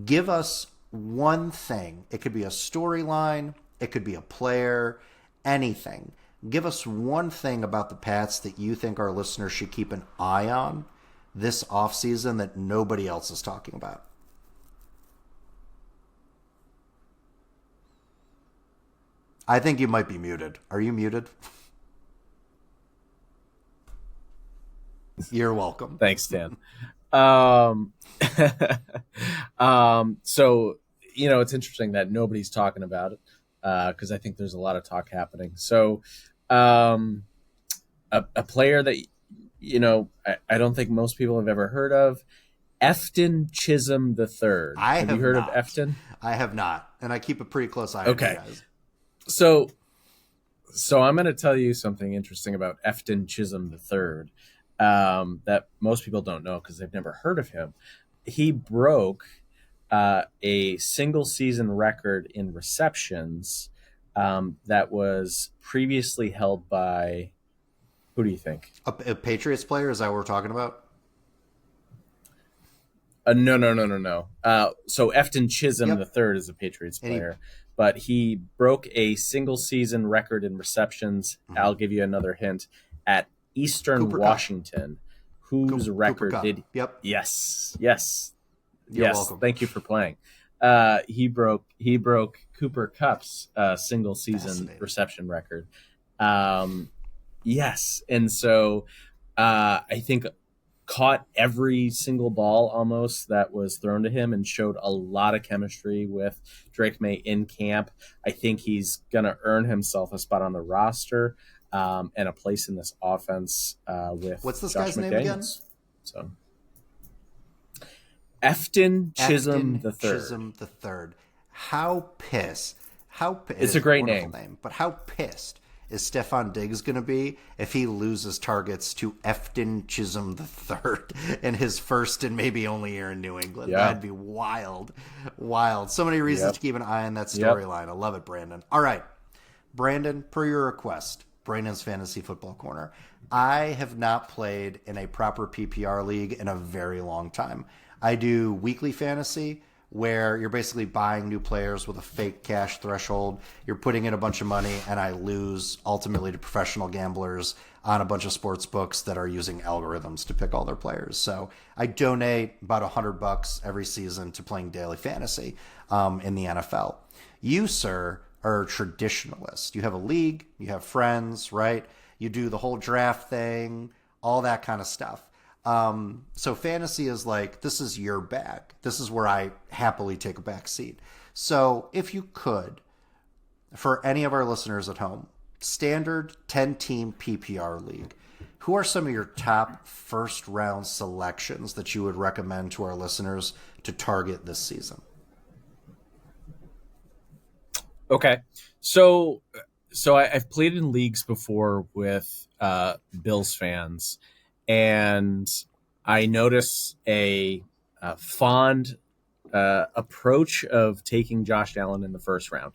Speaker 1: Give us one thing. It could be a storyline. It could be a player. Anything. Give us one thing about the Pats that you think our listeners should keep an eye on this offseason that nobody else is talking about. I think you might be muted. Are you muted? You're welcome.
Speaker 2: Thanks, Dan. Um, so it's interesting that nobody's talking about it because I think there's a lot of talk happening. So, a player that I don't think most people have ever heard of, Efton Chisholm III. Have you heard
Speaker 1: not.
Speaker 2: of Efton?
Speaker 1: I have not, and I keep a pretty close eye on you guys.
Speaker 2: So I'm going to tell you something interesting about Efton Chisholm III that most people don't know because they've never heard of him. He broke a single season record in receptions that was previously held by, who do you think?
Speaker 1: A Patriots player? Is that what we're talking about?
Speaker 2: No. So Efton Chisholm III is a Patriots player, but he broke a single season record in receptions. Mm-hmm. I'll give you another hint. At Eastern
Speaker 1: Cooper
Speaker 2: Washington,
Speaker 1: Kupp.
Speaker 2: Whose record did?
Speaker 1: Yep.
Speaker 2: Yes.
Speaker 1: You're welcome.
Speaker 2: Thank you for playing. He broke Cooper Kupp's single season reception record. Yes, and so I think caught every single ball almost that was thrown to him and showed a lot of chemistry with Drake May in camp. I think he's going to earn himself a spot on the roster and a place in this offense with
Speaker 1: what's this
Speaker 2: Josh
Speaker 1: guy's
Speaker 2: McDaniels.
Speaker 1: name again?
Speaker 2: So Efton Chisholm III.
Speaker 1: Chisholm III. How pissed?
Speaker 2: It's a great name.
Speaker 1: But how pissed is Stefon Diggs going to be if he loses targets to Efton Chisholm III in his first and maybe only year in New England?
Speaker 2: Yeah.
Speaker 1: That'd be wild. So many reasons to keep an eye on that storyline. I love it, Brandon. All right, Brandon, per your request, Brandon's Fantasy Football Corner. I have not played in a proper PPR league in a very long time. I do weekly fantasy where you're basically buying new players with a fake cash threshold. You're putting in a bunch of money, and I lose ultimately to professional gamblers on a bunch of sports books that are using algorithms to pick all their players. So I donate about $100 every season to playing daily fantasy in the NFL. You, sir, are a traditionalist. You have a league, you have friends, right? You do the whole draft thing, all that kind of stuff. So fantasy is like, this is your bag. This is where I happily take a back seat. So if you could, for any of our listeners at home, standard 10-team PPR league, who are some of your top first round selections that you would recommend to our listeners to target this season?
Speaker 2: Okay. So I've played in leagues before with Bills fans, and I notice a fond approach of taking Josh Allen in the first round.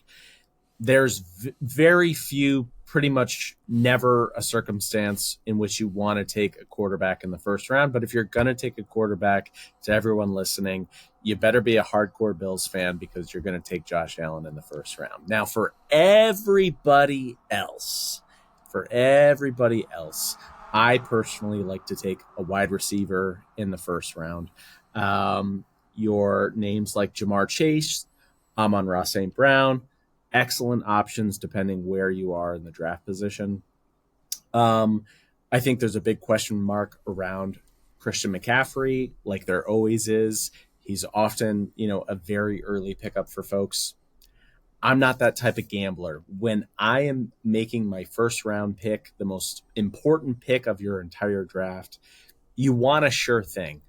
Speaker 2: There's very few, pretty much never a circumstance in which you want to take a quarterback in the first round. But if you're going to take a quarterback, to everyone listening, you better be a hardcore Bills fan because you're going to take Josh Allen in the first round. Now, for everybody else, For everybody else, I personally like to take a wide receiver in the first round. Your names like Jamar Chase, Amon-Ra St. Brown, excellent options depending where you are in the draft position. I think there's a big question mark around Christian McCaffrey, like there always is. He's often, a very early pickup for folks. I'm not that type of gambler. When I am making my first round pick, the most important pick of your entire draft, you want a sure thing.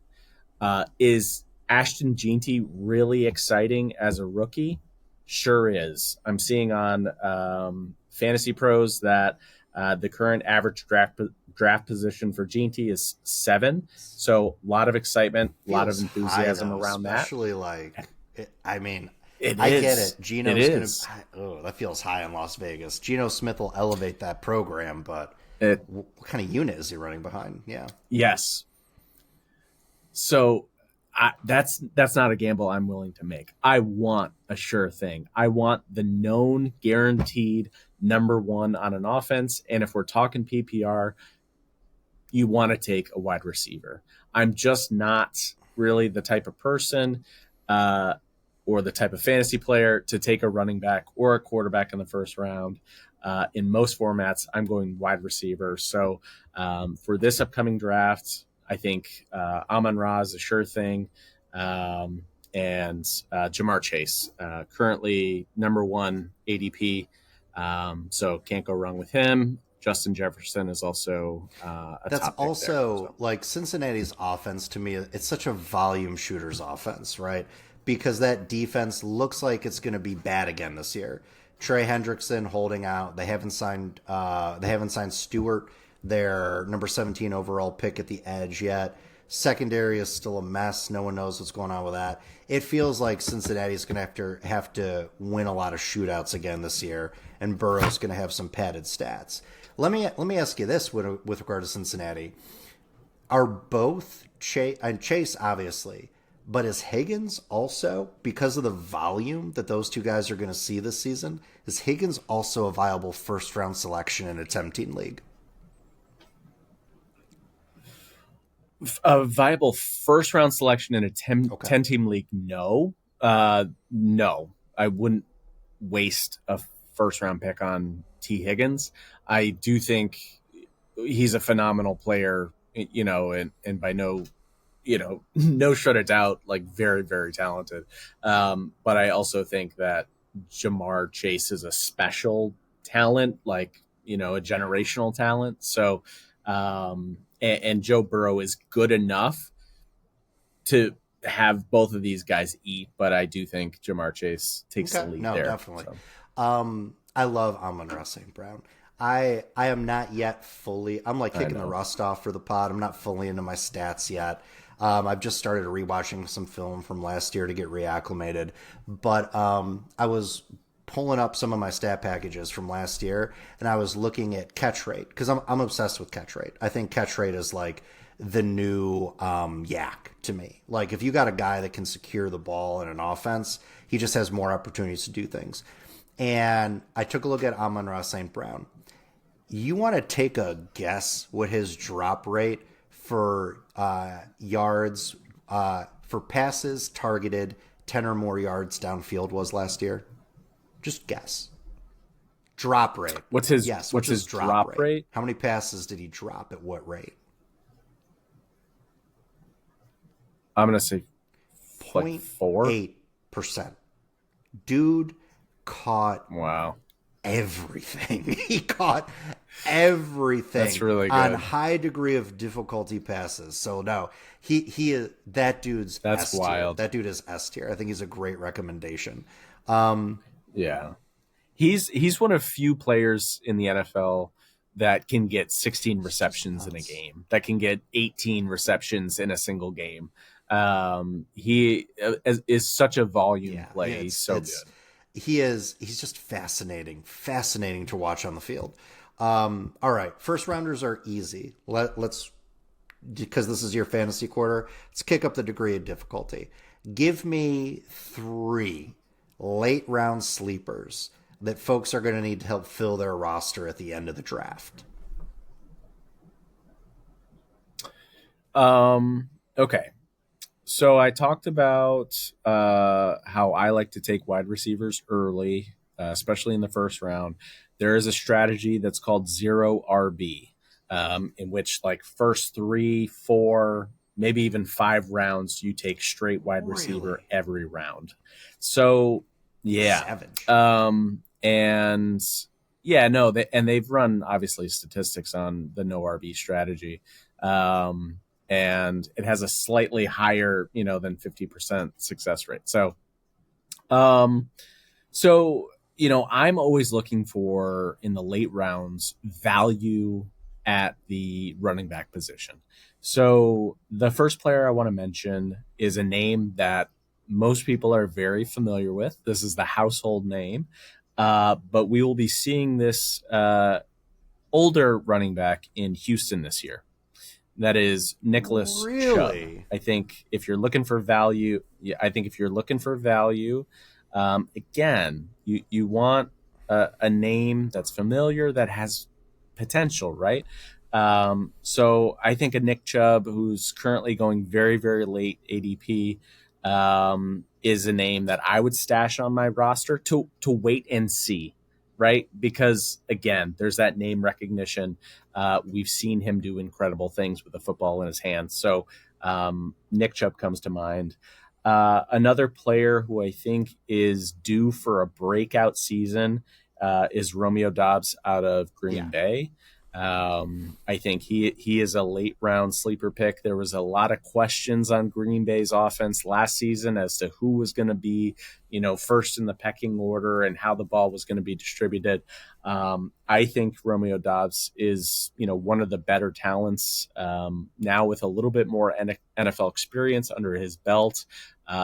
Speaker 2: Is Ashton Jeanty really exciting as a rookie? Sure is. I'm seeing on Fantasy Pros that the current average draft position for Jeanty is 7. So a lot of excitement, a lot of enthusiasm around
Speaker 1: especially I
Speaker 2: get
Speaker 1: it. Geno's going to. Oh, that feels high in Las Vegas. Geno Smith will elevate that program, but what kind of unit is he running behind? Yeah.
Speaker 2: Yes. So that's not a gamble I'm willing to make. I want a sure thing. I want the known, guaranteed number one on an offense. And if we're talking PPR, you want to take a wide receiver. I'm just not really the type of person or the type of fantasy player to take a running back or a quarterback in the first round. In most formats, I'm going wide receiver. So for this upcoming draft, I think Amon-Ra is a sure thing. And Jamar Chase, currently number 1 ADP. So can't go wrong with him. Justin Jefferson is also
Speaker 1: that's
Speaker 2: top
Speaker 1: also
Speaker 2: there, so.
Speaker 1: Like Cincinnati's offense to me, it's such a volume shooters offense, right? Because that defense looks like it's going to be bad again this year. Trey Hendrickson holding out. They haven't signed Stewart, their number 17 overall pick at the edge yet. Secondary is still a mess. No one knows what's going on with that. It feels like Cincinnati's going to have to win a lot of shootouts again this year, and Burrow's going to have some padded stats. Let me ask you this with regard to Cincinnati: are both Chase obviously, but is Higgins also, because of the volume that those two guys are going to see this season, is Higgins also a viable first round selection in a 10-team league?
Speaker 2: A viable first round selection in a 10-team league? No. No. I wouldn't waste a first round pick on T. Higgins. I do think he's a phenomenal player, and by no shut it doubt, like very, very talented. But I also think that Jamar Chase is a special talent, like, a generational talent. So, and Joe Burrow is good enough to have both of these guys eat, but I do think Jamar Chase takes the lead there.
Speaker 1: Definitely. So. I love Amon-Ra St. Brown. I am not yet fully. I'm like kicking the rust off for the pod. I'm not fully into my stats yet. I've just started rewatching some film from last year to get reacclimated. But I was pulling up some of my stat packages from last year, and I was looking at catch rate because I'm obsessed with catch rate. I think catch rate is like the new yak to me. Like if you got a guy that can secure the ball in an offense, he just has more opportunities to do things. And I took a look at Amon-Ra St. Brown. You want to take a guess what his drop rate for yards, for passes targeted 10 or more yards downfield was last year? Just guess. Drop rate.
Speaker 2: What's his drop rate?
Speaker 1: How many passes did he drop at what rate?
Speaker 2: I'm going to say
Speaker 1: 0.8%. Dude caught everything. He caught everything.
Speaker 2: That's really good.
Speaker 1: On high degree of difficulty passes. So no, he is that dude's
Speaker 2: that's
Speaker 1: S-tier.
Speaker 2: wild.
Speaker 1: That dude is S tier. I think he's a great recommendation.
Speaker 2: Yeah. He's one of few players in the NFL that can get 16 receptions in a game, that can get 18 receptions in a single game. He is such a volume play. He's so good.
Speaker 1: He's just fascinating to watch on the field. All right. First rounders are easy. Let's, because this is your fantasy quarter, let's kick up the degree of difficulty. Give me 3 late round sleepers that folks are going to need to help fill their roster at the end of the draft?
Speaker 2: Okay. So I talked about how I like to take wide receivers early, especially in the first round. There is a strategy that's called 0 RB, in which like first 3, 4, maybe even 5 rounds, you take straight wide receiver every round. So yeah.
Speaker 1: Savage.
Speaker 2: And yeah, no, they've run obviously statistics on the no RB strategy. And it has a slightly higher, than 50% success rate. So, I'm always looking for, in the late rounds, value at the running back position. So the first player I want to mention is a name that most people are very familiar with. This is the household name, but we will be seeing this older running back in Houston this year. That is Nicholas Chubb. I think if you're looking for value, again, you want a name that's familiar, that has potential, right? So I think a Nick Chubb, who's currently going very, very late ADP, is a name that I would stash on my roster to wait and see. Right? Because again, there's that name recognition. We've seen him do incredible things with the football in his hands. So Nick Chubb comes to mind. Another player who I think is due for a breakout season is Romeo Doubs out of Green Bay. I think he is a late round sleeper pick. There was a lot of questions on Green Bay's offense last season as to who was going to be, first in the pecking order and how the ball was going to be distributed. I think Romeo Doubs is, one of the better talents now with a little bit more NFL experience under his belt.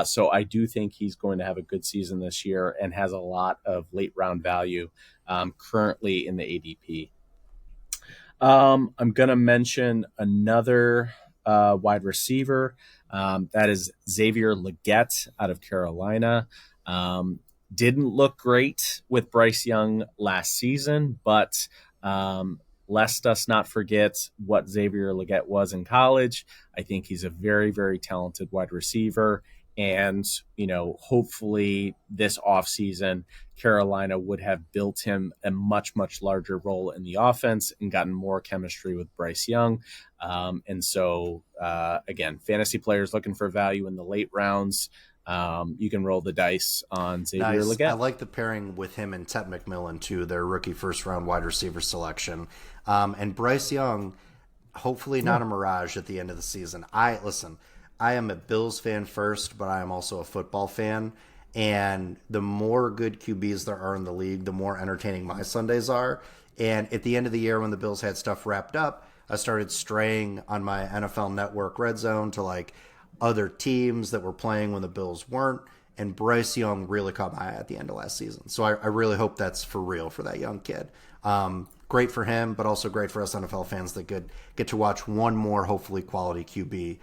Speaker 2: So I do think he's going to have a good season this year and has a lot of late round value currently in the ADP. I'm going to mention another wide receiver. That is Xavier Legette out of Carolina. Didn't look great with Bryce Young last season, but lest us not forget what Xavier Legette was in college. I think he's a very, very talented wide receiver. And, hopefully this offseason, Carolina would have built him a much, much larger role in the offense and gotten more chemistry with Bryce Young. And so, again, fantasy players looking for value in the late rounds. You can roll the dice on Xavier Legette.
Speaker 1: I like the pairing with him and Ted McMillan, too, their rookie first-round wide receiver selection. And Bryce Young, hopefully not a mirage at the end of the season. I am a Bills fan first, but I am also a football fan. And the more good QBs there are in the league, the more entertaining my Sundays are. And at the end of the year, when the Bills had stuff wrapped up, I started straying on my NFL Network Red Zone to like other teams that were playing when the Bills weren't. And Bryce Young really caught my eye at the end of last season. So I really hope that's for real for that young kid. Great for him, but also great for us NFL fans that get to watch one more, hopefully, quality QB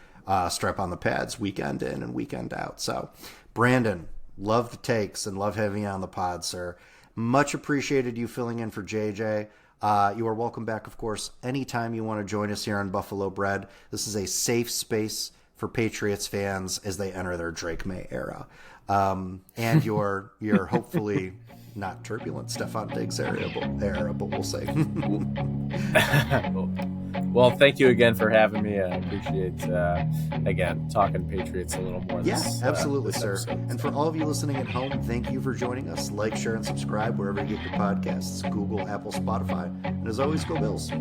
Speaker 1: strap on the pads weekend in and weekend out. So, Brandon, love the takes and love having you on the pod, sir. Much appreciated you filling in for JJ. You are welcome back, of course, anytime you want to join us here on Buffalo Bread. This is a safe space for Patriots fans as they enter their Drake May era. And your hopefully not turbulent Stephon Diggs era, but we'll see.
Speaker 2: Well, thank you again for having me. I appreciate, again, talking Patriots a little more.
Speaker 1: Absolutely, sir. And for all of you listening at home, thank you for joining us. Like, share, and subscribe wherever you get your podcasts, Google, Apple, Spotify. And as always, go Bills.